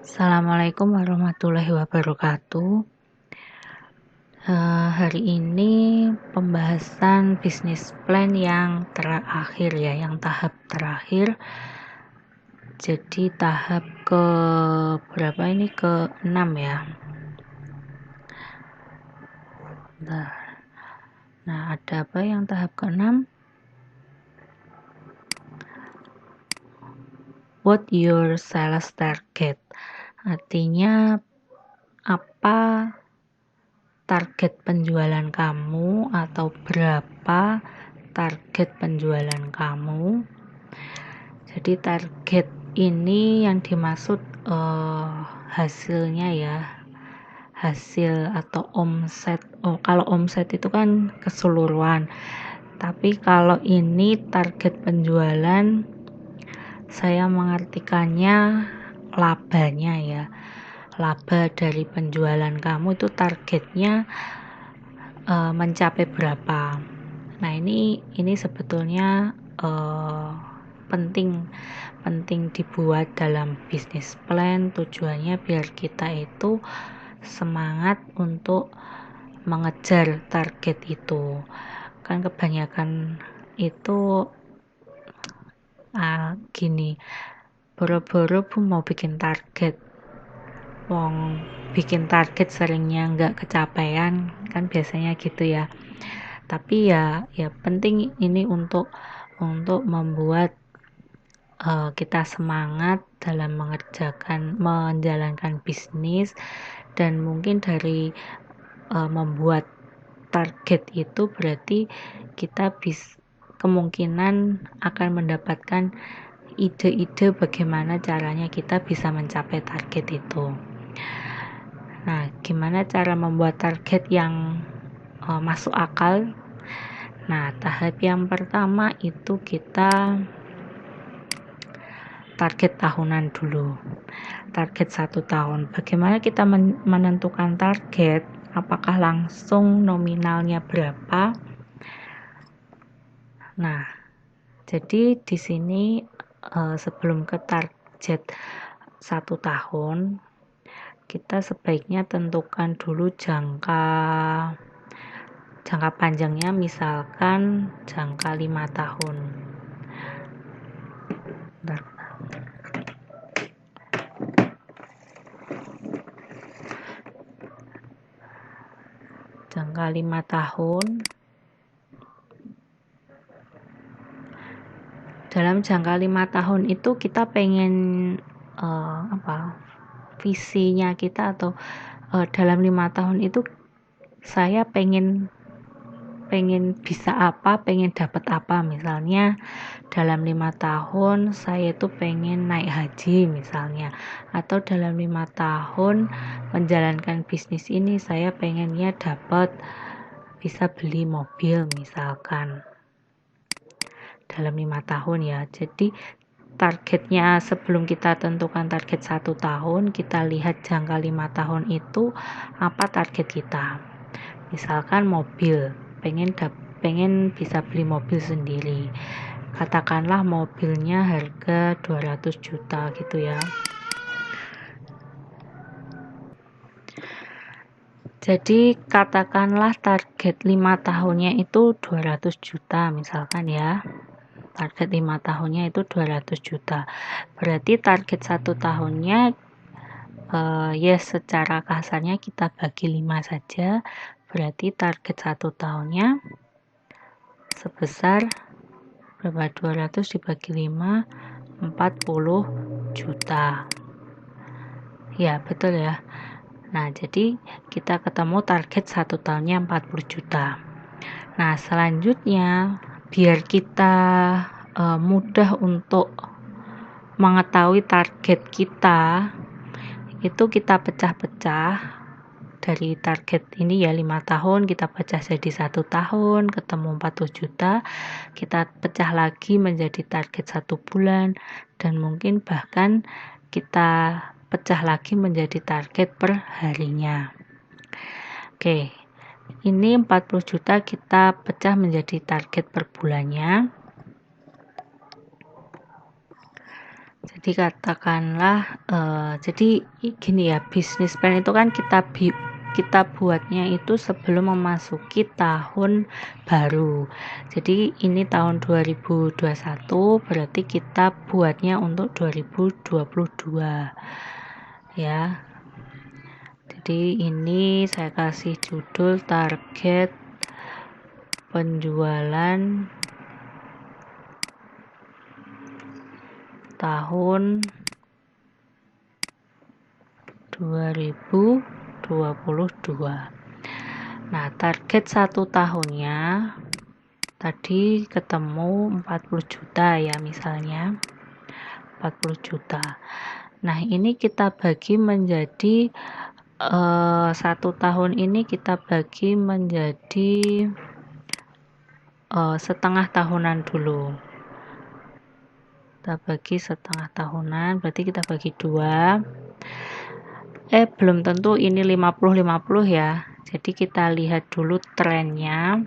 Assalamualaikum warahmatullahi wabarakatuh. Hari ini pembahasan bisnis plan yang terakhir ya, yang tahap terakhir. Jadi tahap ke berapa ini? Ke-6 ya. Nah, ada apa yang tahap ke-6? What your sales target? Artinya apa target penjualan kamu atau berapa target penjualan kamu. Jadi target ini yang dimaksud hasilnya ya, hasil atau omset. Kalau omset itu kan keseluruhan, tapi kalau ini target penjualan, saya mengartikannya labanya ya. Laba dari penjualan kamu itu targetnya mencapai berapa. Nah, ini sebetulnya penting dibuat dalam bisnis plan. Tujuannya biar kita itu semangat untuk mengejar target itu. Kan kebanyakan itu gini, boro-boro mau bikin target, bikin target seringnya nggak kecapean, kan biasanya gitu ya. Tapi ya penting ini untuk membuat kita semangat dalam menjalankan bisnis, dan mungkin dari membuat target itu berarti kita kemungkinan akan mendapatkan ide-ide bagaimana caranya kita bisa mencapai target itu. Nah, gimana cara membuat target yang masuk akal? Nah, tahap yang pertama itu kita target tahunan dulu. Target 1 tahun. Bagaimana kita menentukan target? Apakah langsung nominalnya berapa? Nah, jadi di sini sebelum ke target 1 tahun, kita sebaiknya tentukan dulu jangka panjangnya, misalkan jangka 5 tahun. Jangka 5 tahun. Dalam jangka 5 tahun itu kita pengen visinya kita, atau dalam 5 tahun itu saya pengen bisa apa, pengen dapat apa. Misalnya dalam 5 tahun saya itu pengen naik haji misalnya, atau dalam 5 tahun menjalankan bisnis ini saya pengennya dapat bisa beli mobil misalkan, dalam 5 tahun ya. Jadi targetnya, sebelum kita tentukan target 1 tahun, kita lihat jangka 5 tahun itu apa target kita. Misalkan mobil, pengen bisa beli mobil sendiri, katakanlah mobilnya harga 200 juta gitu ya. Jadi katakanlah target 5 tahunnya itu 200 juta misalkan ya. Target 5 tahunnya itu 200 juta. Berarti target 1 tahunnya secara kasarnya kita bagi 5 saja. Berarti target 1 tahunnya sebesar berapa? 200 dibagi 5, 40 juta. Ya, betul ya. Nah, jadi kita ketemu target 1 tahunnya 40 juta. Nah, selanjutnya biar kita mudah untuk mengetahui target kita, itu kita pecah-pecah dari target ini ya, 5 tahun kita pecah jadi 1 tahun, ketemu 40 juta, kita pecah lagi menjadi target 1 bulan, dan mungkin bahkan kita pecah lagi menjadi target per harinya. Oke, ini 40 juta kita pecah menjadi target per bulannya. Jadi katakanlah jadi gini ya, bisnis plan itu kan kita buatnya itu sebelum memasuki tahun baru. Jadi ini tahun 2021, berarti kita buatnya untuk 2022 ya. Jadi ini saya kasih judul target penjualan tahun 2022. Nah, target 1 tahunnya tadi ketemu 40 juta ya, misalnya 40 juta. Nah, ini kita bagi menjadi 1 tahun ini kita bagi menjadi setengah tahunan dulu. Kita bagi setengah tahunan, berarti kita bagi 2. Belum tentu ini 50-50 ya. Jadi kita lihat dulu trennya.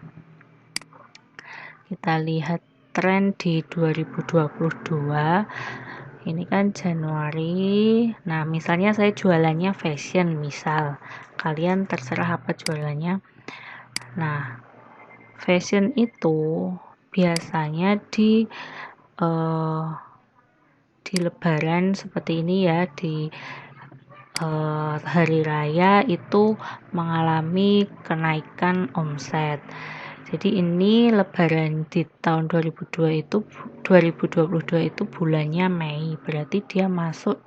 Kita lihat tren di 2022. Ini kan Januari. Nah, misalnya saya jualannya fashion, misal. Kalian terserah apa jualannya. Nah, fashion itu biasanya di lebaran seperti ini ya, di hari raya itu mengalami kenaikan omset. Jadi ini lebaran di tahun 2022 itu bulannya Mei, berarti dia masuk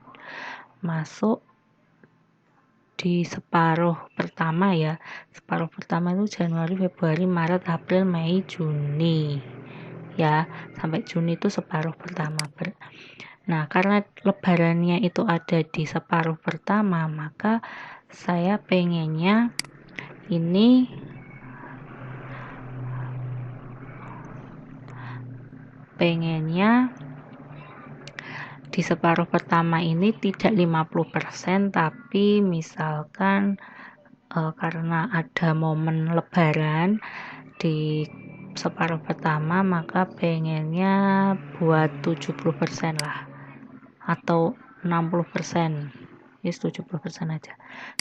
di separuh pertama ya. Separuh pertama itu Januari, Februari, Maret, April, Mei, Juni ya. Sampai Juni itu separuh pertama. Nah, karena lebarannya itu ada di separuh pertama, maka saya pengennya ini di separuh pertama ini tidak 50%, tapi misalkan karena ada momen lebaran di separuh pertama, maka pengennya buat 70% lah, atau 60%. Yes, 70% aja.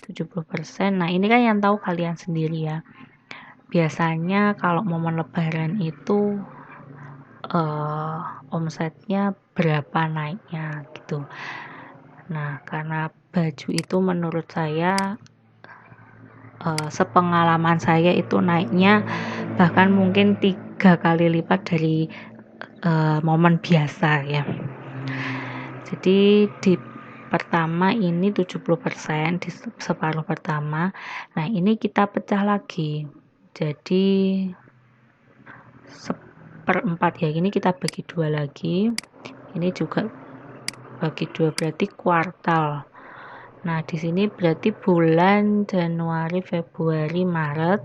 70%. Nah, ini kan yang tahu kalian sendiri ya. Biasanya kalau momen lebaran itu omsetnya berapa naiknya gitu. Nah, karena baju itu menurut saya sepengalaman saya itu naiknya bahkan mungkin 3 kali lipat dari momen biasa ya. Jadi di pertama ini 70% di separuh pertama. Nah, ini kita pecah lagi. Jadi 1/4 ya. Ini kita bagi 2 lagi. Ini juga bagi 2, berarti kuartal. Nah, di sini berarti bulan Januari, Februari, Maret,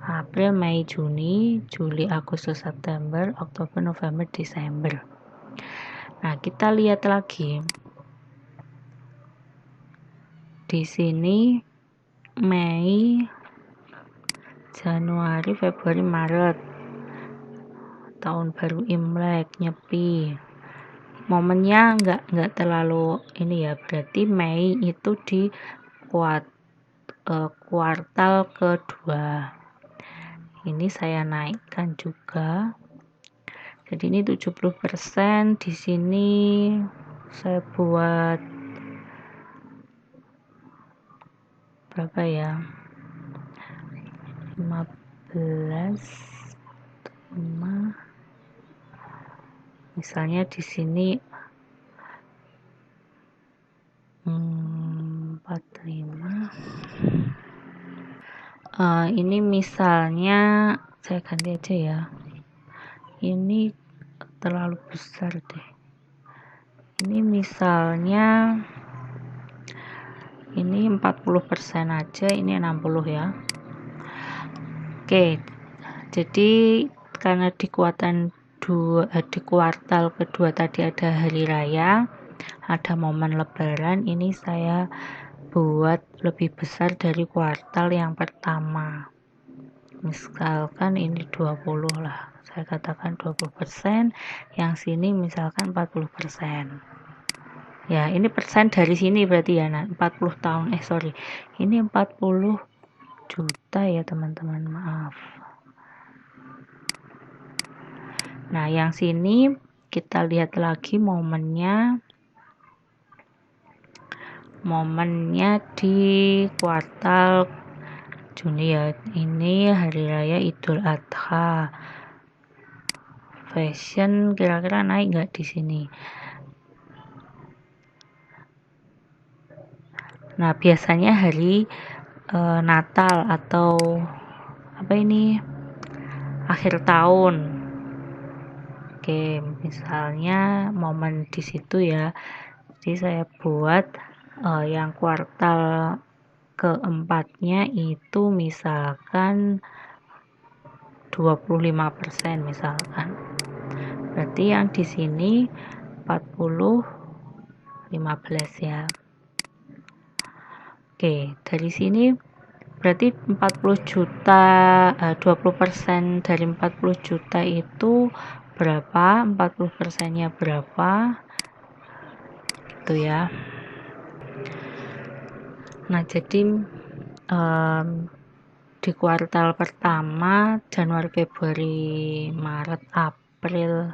April, Mei, Juni, Juli, Agustus, September, Oktober, November, Desember. Nah, kita lihat lagi. Di sini Mei, Januari, Februari, Maret. Tahun baru Imlek, Nyepi. Momennya enggak terlalu ini ya, berarti Mei itu di kuartal kedua. Ini saya naikkan juga. Jadi ini 70%, di sini saya buat berapa ya? 15, 5. Misalnya di sini 45. Ini misalnya saya ganti aja ya. Ini terlalu besar deh. Ini misalnya ini 40% aja, ini 60 ya. Oke. Jadi karena di kuartal kedua tadi ada hari raya, ada momen lebaran, ini saya buat lebih besar dari kuartal yang pertama. Misalkan ini 20 lah, saya katakan 20%, yang sini misalkan 40%. Ya, ini persen dari sini berarti ya. Nah, 40 tahun. Sorry. Ini 40 juta ya, teman-teman. Maaf. Nah, yang sini kita lihat lagi momennya di kuartal Juni ya. Ini hari raya Idul Adha. Fashion kira-kira naik nggak di sini? Nah, biasanya hari Natal atau apa ini, akhir tahun. Oke, misalnya momen di situ ya. Jadi saya buat yang kuartal keempatnya itu misalkan 25% misalkan. Berarti yang di sini 40 15 ya. Oke, dari sini berarti 40 juta, 20% dari 40 juta itu berapa? 40%-nya berapa? Gitu ya. Nah, jadi di kuartal pertama Januari, Februari, Maret, April,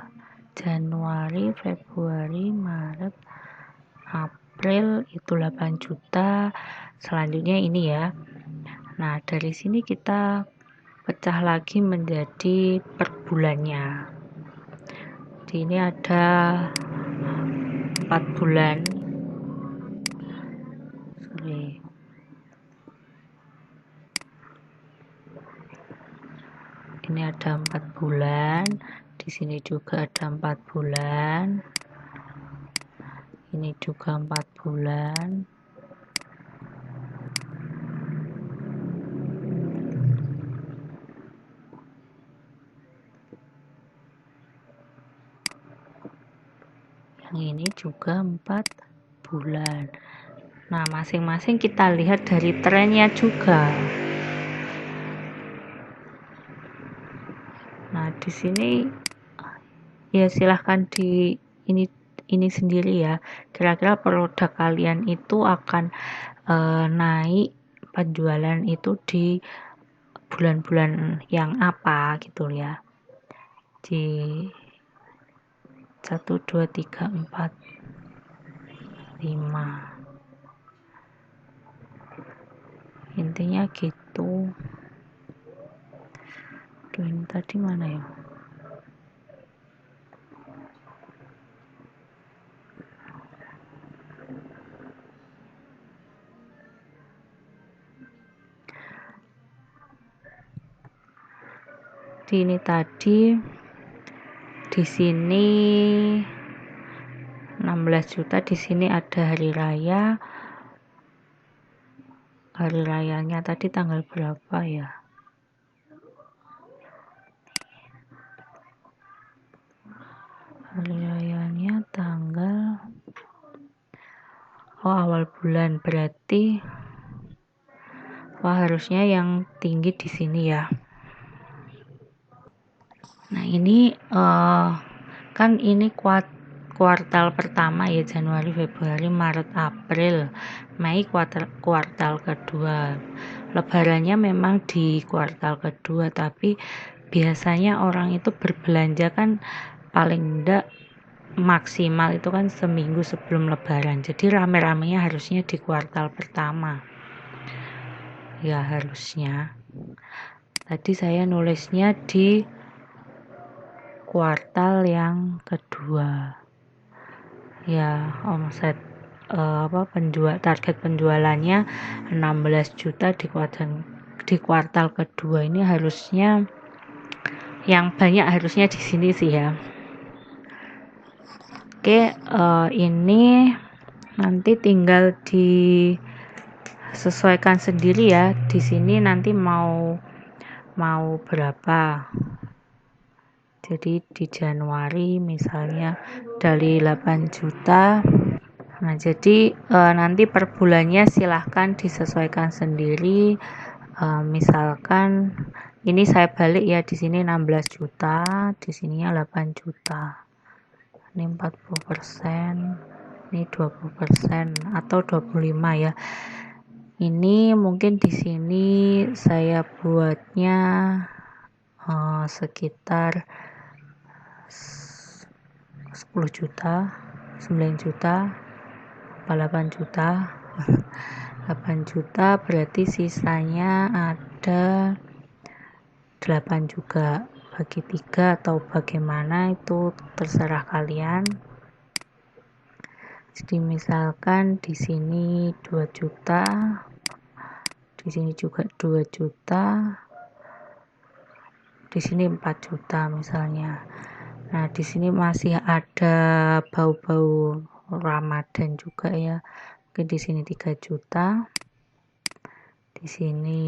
Januari, Februari, Maret, April itu 8 juta. Selanjutnya ini ya. Nah, dari sini kita pecah lagi menjadi per bulannya. Di ini ada 4 bulan. Sorry. Ini ada 4 bulan. Di sini juga ada 4 bulan. Ini juga 4 bulan. Yang ini juga 4 bulan. Nah, masing-masing kita lihat dari trennya juga. Nah, di sini ya silahkan di ini sendiri ya. Kira-kira produk kalian itu akan naik penjualan itu di bulan-bulan yang apa gitu ya. Di 1, 2, 3, 4, 5. Intinya gitu. Aduh, ini tadi mana ya? Ini tadi di sini 16 juta, di sini ada hari raya. Hari rayanya tadi tanggal berapa ya? Hari rayanya tanggal awal bulan, berarti harusnya yang tinggi di sini ya. Nah, ini kan ini kuartal pertama ya, Januari, Februari, Maret, April, Mei kuartal kedua. Lebarannya memang di kuartal kedua, tapi biasanya orang itu berbelanja kan paling enggak maksimal itu kan seminggu sebelum lebaran. Jadi rame-ramenya harusnya di kuartal pertama. Ya, harusnya. Tadi saya nulisnya di kuartal yang kedua. Ya, omset target penjualannya 16 juta di kuartal kedua. Ini harusnya yang banyak harusnya di sini sih ya. Oke, ini nanti tinggal disesuaikan sendiri ya. Di sini nanti mau berapa. Jadi di Januari misalnya dari 8 juta. Nah, jadi nanti per bulannya silahkan disesuaikan sendiri. Misalkan ini saya balik ya, di sini 16 juta, di sininya 8 juta. Ini 40%. Ini 20% atau 25 ya. Ini mungkin di sini saya buatnya sekitar 10 juta, 9 juta, 8 juta. 8 juta berarti sisanya ada 8 juga, bagi 3 atau bagaimana itu terserah kalian. Jadi misalkan di sini 2 juta, di sini juga 2 juta, di sini 4 juta misalnya. Nah, di sini masih ada bau-bau Ramadan juga ya. Mungkin di sini 3 juta. Di sini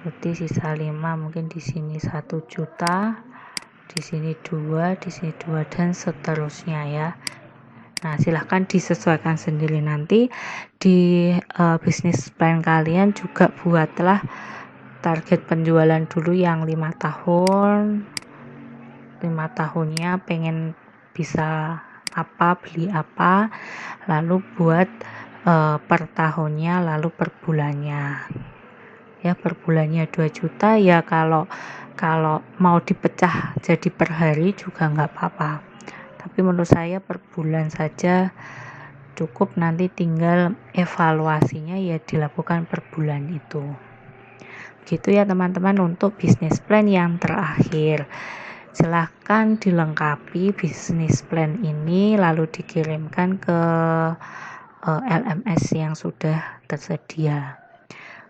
berarti sisa 5, mungkin di sini 1 juta. Di sini 2, di sini 2 dan seterusnya ya. Nah, silahkan disesuaikan sendiri nanti di bisnis plan kalian juga buatlah target penjualan dulu yang 5 tahun. 5 tahunnya pengen bisa apa, beli apa, lalu buat per tahunnya, lalu per bulannya. Ya, per bulannya 2 juta ya, kalau mau dipecah jadi per hari juga nggak apa-apa. Tapi menurut saya per bulan saja cukup, nanti tinggal evaluasinya ya dilakukan per bulan itu. Gitu ya teman-teman untuk bisnis plan yang terakhir. Silahkan dilengkapi bisnis plan ini lalu dikirimkan ke LMS yang sudah tersedia.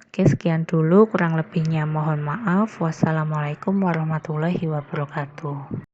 Oke, sekian dulu, kurang lebihnya mohon maaf. Wassalamualaikum warahmatullahi wabarakatuh.